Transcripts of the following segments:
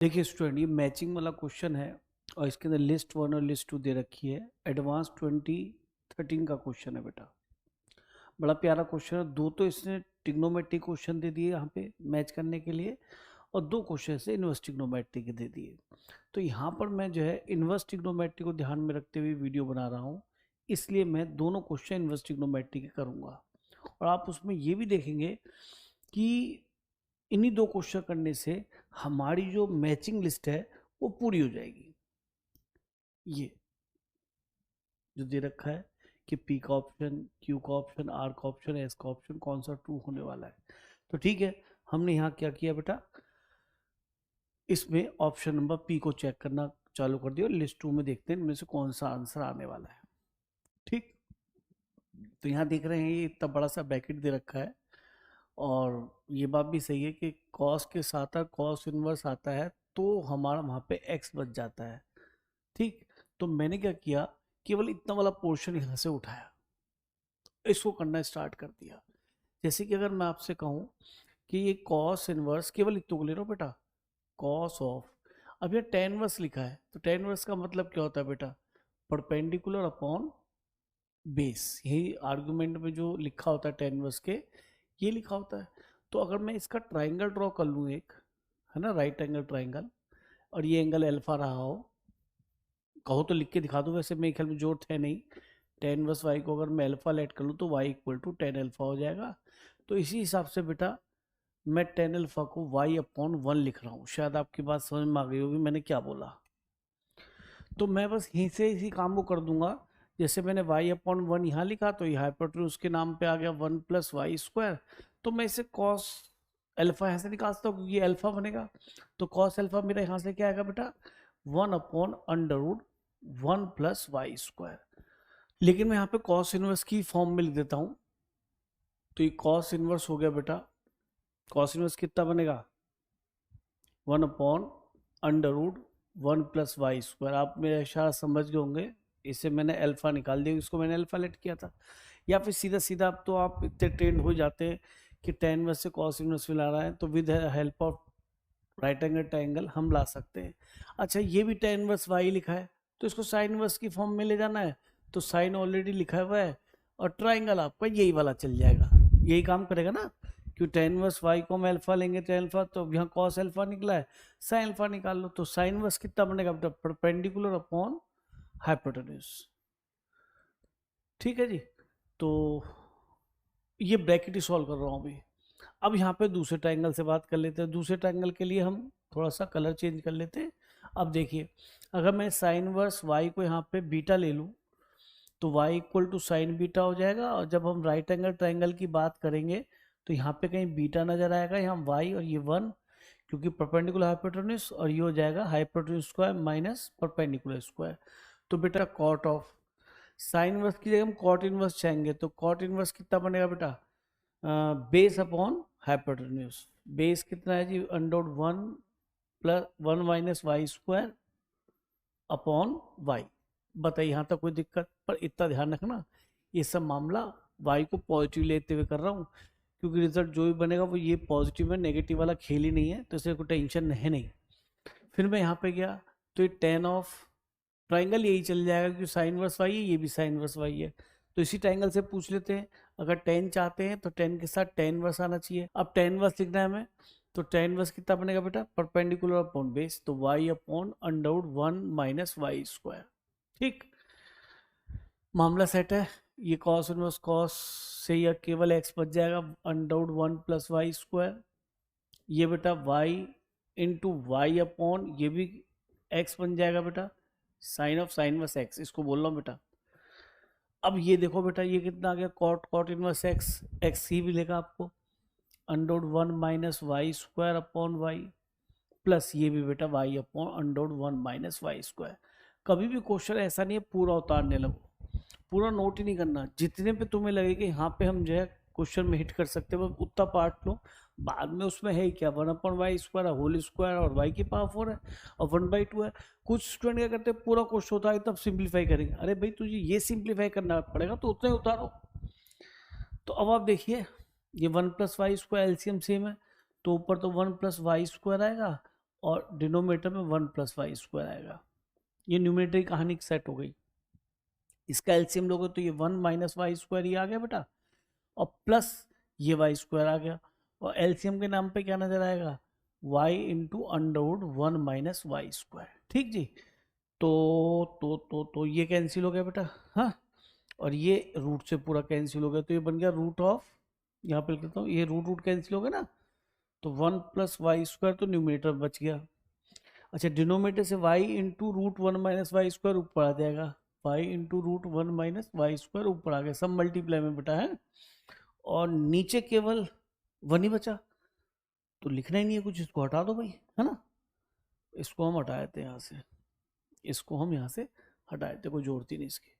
देखिए स्टूडेंट, ये मैचिंग वाला क्वेश्चन है और इसके अंदर लिस्ट 1 और लिस्ट 2 दे रखी है। एडवांस 2013 का क्वेश्चन है बेटा। बड़ा प्यारा क्वेश्चन है। दो तो इसने ट्रिग्नोमेट्री क्वेश्चन दे दिए यहाँ पे मैच करने के लिए, और दो क्वेश्चन से इनवर्स ट्रिग्नोमेट्री के दे दिए। तो यहाँ पर मैं जो है इनवर्स ट्रिग्नोमेट्री को ध्यान में रखते हुए वीडियो बना रहा हूँ, इसलिए मैं दोनों क्वेश्चन इनवर्स ट्रिग्नोमेट्री के करूँगा। और आप उसमें ये भी देखेंगे कि इन्हीं दो क्वेश्चन करने से हमारी जो मैचिंग लिस्ट है वो पूरी हो जाएगी। ये जो दे रखा है कि पी का ऑप्शन, क्यू का ऑप्शन, आर का ऑप्शन, एस का ऑप्शन कौन सा ट्रू होने वाला है। तो ठीक है, हमने यहाँ क्या किया बेटा, इसमें ऑप्शन नंबर पी को चेक करना चालू कर दिया और लिस्ट 2 में देखते हैं इनमें से कौन सा आंसर आने वाला है। ठीक, तो यहाँ देख रहे हैं ये इतना बड़ा सा ब्रैकेट दे रखा है, और ये बात भी सही है कि कॉस के साथ कॉस इनवर्स आता है तो हमारा वहाँ पे एक्स बच जाता है। ठीक, तो मैंने क्या किया, केवल इतना वाला पोर्शन यहाँ से उठाया, इसको करना स्टार्ट कर दिया। जैसे कि अगर मैं आपसे कहूँ कि ये कॉस इनवर्स, केवल इतना को ले रहा हूँ बेटा, कॉस ऑफ, अब ये टेन इनवर्स लिखा है तो टेन इनवर्स का मतलब क्या होता है बेटा, परपेंडिकुलर अपॉन बेस। यही आर्गुमेंट में जो लिखा होता है टेन इनवर्स के, ये लिखा होता है। तो अगर मैं इसका ट्राइंगल ड्रॉ कर लूँ एक, है ना, राइट एंगल ट्राइंगल, और ये एंगल अल्फा रहा हो, कहो तो लिख के दिखा दूँ, वैसे मेरे ख्याल में जरूरत है नहीं। टेन वर्स वाई को अगर मैं अल्फा लेट कर लूँ तो y equal to tan alpha हो जाएगा। तो इसी हिसाब से बेटा मैं टेन अल्फा को वाई अपॉन 1 लिख रहा हूँ। शायद आपकी बात समझ में आ गई होगी मैंने क्या बोला। तो मैं बस यहीं से इसी काम को कर दूंगा। जैसे मैंने वाई अपॉन 1 यहाँ लिखा तो ये हाइपोटेन्यूज के नाम पे आ गया 1 प्लस वाई स्क्वायर। तो मैं इसे कॉस अल्फा यहाँ से निकाल सकता हूँ क्योंकि ये अल्फा बनेगा। तो कॉस अल्फा मेरा यहाँ से क्या आएगा बेटा, 1 upon under root 1 plus y square. लेकिन मैं यहाँ पे कॉस इनवर्स की फॉर्म में लिख देता हूँ। तो ये कॉस इनवर्स हो गया बेटा, कॉस इनवर्स कितना बनेगा, 1 upon under root 1 plus y square. आप मेरा इशारा समझ गए होंगे, इससे मैंने अल्फा निकाल दिया, इसको मैंने अल्फा लेट किया था। या फिर सीधा सीधा अब तो आप इतने ट्रेंड हो जाते हैं कि टेन इनवर्स से कॉस इनवर्स मिला रहा है तो with help of right angle triangle हम ला सकते हैं। अच्छा, ये भी टेन इनवर्स वाई लिखा है तो इसको साइन इनवर्स की फॉर्म में ले जाना है, तो साइन ऑलरेडी लिखा हुआ है और ट्राइंगल आपका यही वाला चल जाएगा, यही काम करेगा ना। क्यों, टेन इनवर्स वाई को हम अल्फा लेंगे टेन अल्फा, तो यहाँ कॉस अल्फा निकला है, साइन अल्फा निकाल लो। तो साइन इनवर्स कितना बनेगा बेटा, परपेंडिकुलर अपॉन हाइपोटेन्यूज। ठीक है जी, तो ये ब्रैकेट ही सॉल्व कर रहा हूँ अभी। अब यहाँ पे दूसरे ट्रायंगल से बात कर लेते हैं। दूसरे ट्रायंगल के लिए हम थोड़ा सा कलर चेंज कर लेते हैं। अब देखिए, अगर मैं साइन वर्स वाई को यहाँ पे बीटा ले लूँ तो y equal to sine beta हो जाएगा। और जब हम राइट एंगल ट्रायंगल की बात करेंगे तो यहाँ पे कहीं बीटा नजर आएगा, यहाँ y और ये 1, क्योंकि परपेंडिकुलर हाइपोटेन्यूज, और ये हो जाएगा hypotenuse square minus perpendicular square. तो बेटा कॉट ऑफ साइन इनवर्स की जगह हम कॉट इनवर्स चाहेंगे, तो कॉट इनवर्स कितना बनेगा बेटा, बेस अपॉन हाइपोटेन्यूज। बेस कितना है जी, under 1 plus 1 minus y square upon y. बताइए यहाँ तक कोई दिक्कत, पर इतना ध्यान रखना ये सब मामला वाई को पॉजिटिव लेते हुए कर रहा हूँ, क्योंकि रिजल्ट जो भी बनेगा वो ये पॉजिटिव में, नेगेटिव वाला खेल ही नहीं है, तो इससे कोई टेंशन है नहीं। फिर मैं यहाँ पे गया तो ये टेन ऑफ ट्राइंगल यही चल जाएगा क्योंकि साइन वर्स वाई है, ये भी साइन वर्स वाई है। तो इसी ट्राइंगल से पूछ लेते हैं, अगर टेन चाहते हैं तो टेन के साथ टेन वर्स आना चाहिए। अब टेन वर्स लिखना है हमें, तो टेन वर्स कितना बनेगा बेटा, परपेंडिकुलर अपॉन बेस, तो y upon under root 1 minus y square. ठीक, मामला सेट है। ये कॉस इनवर्स कॉस से यह केवल एक्स बच जाएगा, under root 1 plus y square. ये बेटा वाई इंटू वाई अपॉन ये भी एक्स बन जाएगा बेटा, sine of sine verse x, इसको बोल रहा हूँ बेटा। अब ये देखो बेटा, ये कितना आ गया, cot cot inverse x, x ही मिलेगा आपको, under root 1 minus y square upon y, plus ये भी बेटा y upon under root 1 minus y square. कभी भी क्वेश्चन ऐसा नहीं है पूरा उतारने लगो, पूरा नोट ही नहीं करना। जितने पे तुम्हें लगे कि यहाँ पे हम जो है क्वेश्चन में हिट कर सकते हैं, उतना पार्ट लो। बाद में उसमें है क्या, 1 अपॉन वाई स्क्वायर है, होल स्क्वायर और वाई की पावर 4 है, और 1/2 है। कुछ स्टूडेंट क्या करते हैं, पूरा क्वेश्चन होता है तब सिंप्लीफाई करेंगे। अरे भाई तुझे ये सिंप्लीफाई करना पड़ेगा तो उतना ही उतारो। तो अब आप देखिए, ये 1 plus y square LCM same है, तो ऊपर तो 1 प्लस वाई स्क्वायर आएगा, और डिनोमिनेटर में 1 प्लस वाई स्क्वायर आएगा। ये न्यूमिनेटर की कहानी सेट हो गई। इसका एलसीएम लोगे तो ये 1 माइनस वाई स्क्वायर ही आ गया बेटा, और प्लस ये वाई स्क्वायर आ गया, और एलसीएम के नाम पे क्या नजर आएगा, y into under root 1 minus y square. ठीक जी। तो ये कैंसिल हो गया बेटा, हाँ, और ये रूट से पूरा कैंसिल हो गया, तो ये बन गया रूट ऑफ, यहाँ पे लिख देता हूँ, ये रूट रूट कैंसिल हो गया ना, तो 1 प्लस वाई स्क्वायर तो न्यूमिनेटर बच गया। अच्छा, डिनोमिनेटर से y into root 1 minus y square ऊपर आ जाएगा, y into root 1 minus y square ऊपर आ गया, सब मल्टीप्लाई में बेटा है, और नीचे केवल 1 ही बचा, तो लिखना ही नहीं है कुछ, इसको हटा दो भाई, है ना। इसको हम हटा देते हैं यहाँ से, इसको हम यहाँ से हटा देते, कोई जोड़ती नहीं इसकी,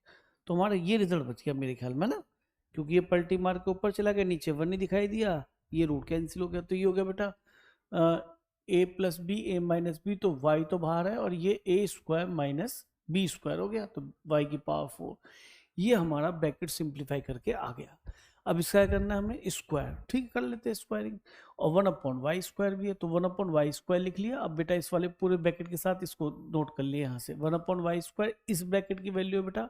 तो हमारा ये रिजल्ट बच गया मेरे ख्याल में ना, क्योंकि ये पलटी मार के ऊपर चला गया, नीचे 1 नहीं दिखाई दिया, ये रूट कैंसिल हो गया, तो ये हो गया बेटा a plus B, A minus B, तो y तो बाहर है, और ये a square minus B square हो गया, तो y की पावर 4। ये हमारा ब्रैकेट सिंप्लीफाई करके आ गया। अब इसका क्या करना है हमें, स्क्वायर, ठीक कर लेते हैं स्क्वायरिंग, और 1 अपॉन वाई स्क्वायर भी है, तो 1 अपॉन वाई स्क्वायर लिख लिया। अब बेटा इस वाले पूरे ब्रैकेट के साथ इसको नोट कर लिया यहाँ से, 1 अपॉन वाई स्क्वायर इस ब्रैकेट की वैल्यू है बेटा,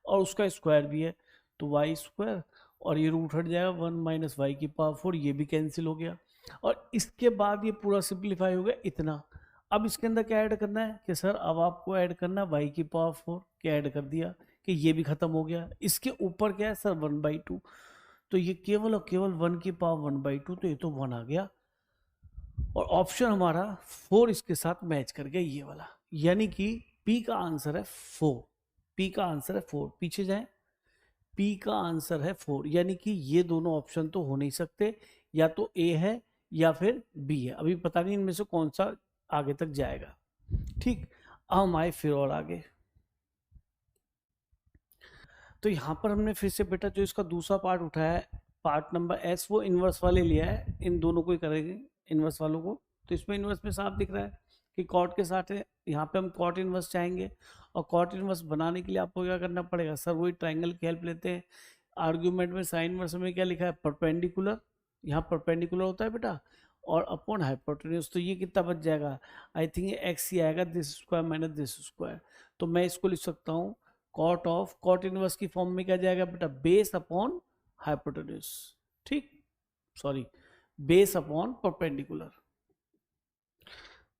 और उसका स्क्वायर भी है, तो वाई स्क्वायर, और ये रूट हट जाएगा 1 माइनस वाई की पावर 4, ये भी कैंसिल हो गया, और इसके बाद ये पूरा सिंप्लीफाई हो गया इतना। अब इसके अंदर क्या ऐड करना है कि सर अब आपको ऐड करना है वाई की पावर 4, क्या ऐड कर दिया कि ये भी खत्म हो गया, इसके ऊपर क्या है सर 1/2, तो ये केवल और केवल 1 की पावर 1/2, तो ये तो 1 आ गया, और ऑप्शन हमारा 4 इसके साथ मैच कर गया ये वाला, यानी कि पी का आंसर है 4, पी का आंसर है 4, पीछे जाए, पी का आंसर है 4, यानी कि ये दोनों ऑप्शन तो हो नहीं सकते, या तो ए है या फिर बी है, अभी पता नहीं इनमें से कौन सा आगे तक जाएगा। ठीक, अब हम आए फिर और आगे, तो यहाँ पर हमने फिर से बेटा जो इसका दूसरा पार्ट उठाया है, पार्ट नंबर एस, वो इन्वर्स वाले लिया है, इन दोनों को ही करेंगे इन्वर्स वालों को, तो इसमें इन्वर्स में साफ दिख रहा है कि कॉट के साथ है, यहाँ पे हम कॉट इन्वर्स चाहेंगे, और कॉट इन्वर्स बनाने के लिए आपको क्या करना पड़ेगा सर, वही ट्राइंगल की हेल्प लेते हैं। आर्ग्यूमेंट में साइन इन्वर्स में क्या लिखा है, परपेंडिकुलर, यहाँ परपेंडिकुलर होता है बेटा, और अपॉन हाइपोटेन्यूज, तो ये कितना बच जाएगा, आई थिंक ये एक्स ही आएगा, this square minus this square, तो मैं इसको लिख सकता हूँ कॉट ऑफ, कॉट इनवर्स की फॉर्म में क्या जाएगा बेटा, बेस अपॉन हाइपोटेन्यूज, ठीक, सॉरी, बेस अपॉन परपेंडिकुलर,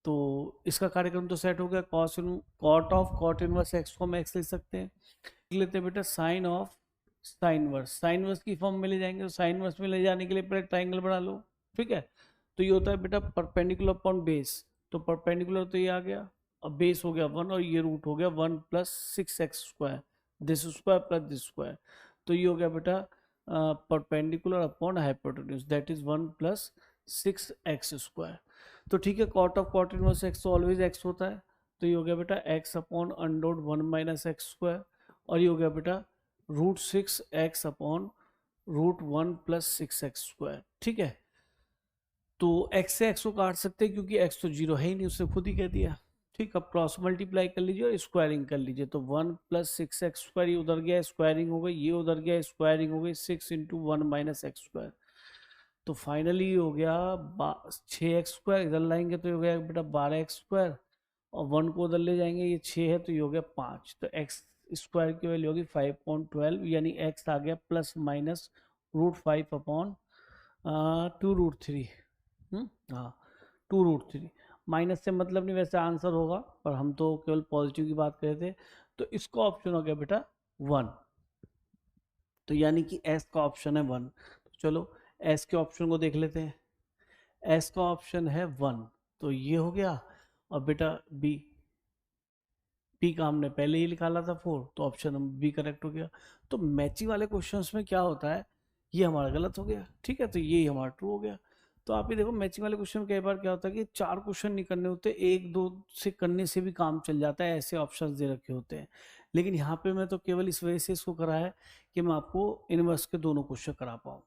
तो इसका कार्यक्रम तो सेट हो गया, cot of cot inverse x को हम एक्स लिख सकते हैं, लिख लेते हैं बेटा sine of sine verse, sine verse की फॉर्म में ले जाएंगे, तो साइन वर्स में ले जाने के लिए पहले ट्राइंगल बना लो, ठीक है, तो ये होता है बेटा परपेंडिकुलर अपॉन बेस, तो परपेंडिकुलर तो ये आ गया, अब बेस हो गया 1, और ये रूट हो गया 1 plus 6x square, this square plus this square, तो ये हो गया बेटा perpendicular upon hypotenuse, that is 1 plus 6x square, तो ठीक है, cot of cot inverse x तो ऑलवेज एक्स होता है, तो ये हो गया बेटा x upon under 1 minus x square, और ये हो गया बेटा root 6x upon root 1 plus 6x square, ठीक है, तो x से x को काट सकते हैं क्योंकि x तो 0 है ही नहीं, उसने खुद ही कह दिया, ठीक, अब क्रॉस मल्टीप्लाई कर लीजिए और स्क्वायरिंग कर लीजिए, तो 1 प्लस 6x स्क्वायर, ये उधर गया स्क्वायरिंग हो गई, ये उधर गया स्क्वायरिंग हो गई, 6 इंटू 1 माइनस एक्स स्क्वायर, तो फाइनली हो गया 6x स्क्वायर, इधर लाएंगे तो हो गया बेटा 12x स्क्वायर, और 1 को उधर ले जाएंगे, ये 6 है तो ये हो गया 5, तो x स्क्वायर की वैल्यू होगी 5.12, यानी x आ गया plus minus root 5 upon 2 root 3, हाँ 2 रूट 3, माइनस से मतलब नहीं, वैसे आंसर होगा, पर हम तो केवल पॉजिटिव की बात कर रहे थे, तो इसका ऑप्शन हो गया बेटा 1, तो यानी कि एस का ऑप्शन है 1, तो चलो एस के ऑप्शन को देख लेते हैं, एस का ऑप्शन है 1, तो ये हो गया, और बेटा बी, पी का हमने पहले ही निकाला था 4, तो ऑप्शन बी करेक्ट हो गया, तो मैचिंग वाले क्वेश्चंस में क्या होता है, ये हमारा गलत हो गया, ठीक है, तो ये हमारा ट्रू हो गया, तो आप ये देखो मैचिंग वाले क्वेश्चन कई बार क्या होता है कि 4 क्वेश्चन नहीं करने होते, 1-2 से करने से भी काम चल जाता है, ऐसे ऑप्शंस दे रखे होते हैं, लेकिन यहाँ पे मैं तो केवल इस वजह से इसको करा है कि मैं आपको इनवर्स के दोनों क्वेश्चन करा पाऊँ।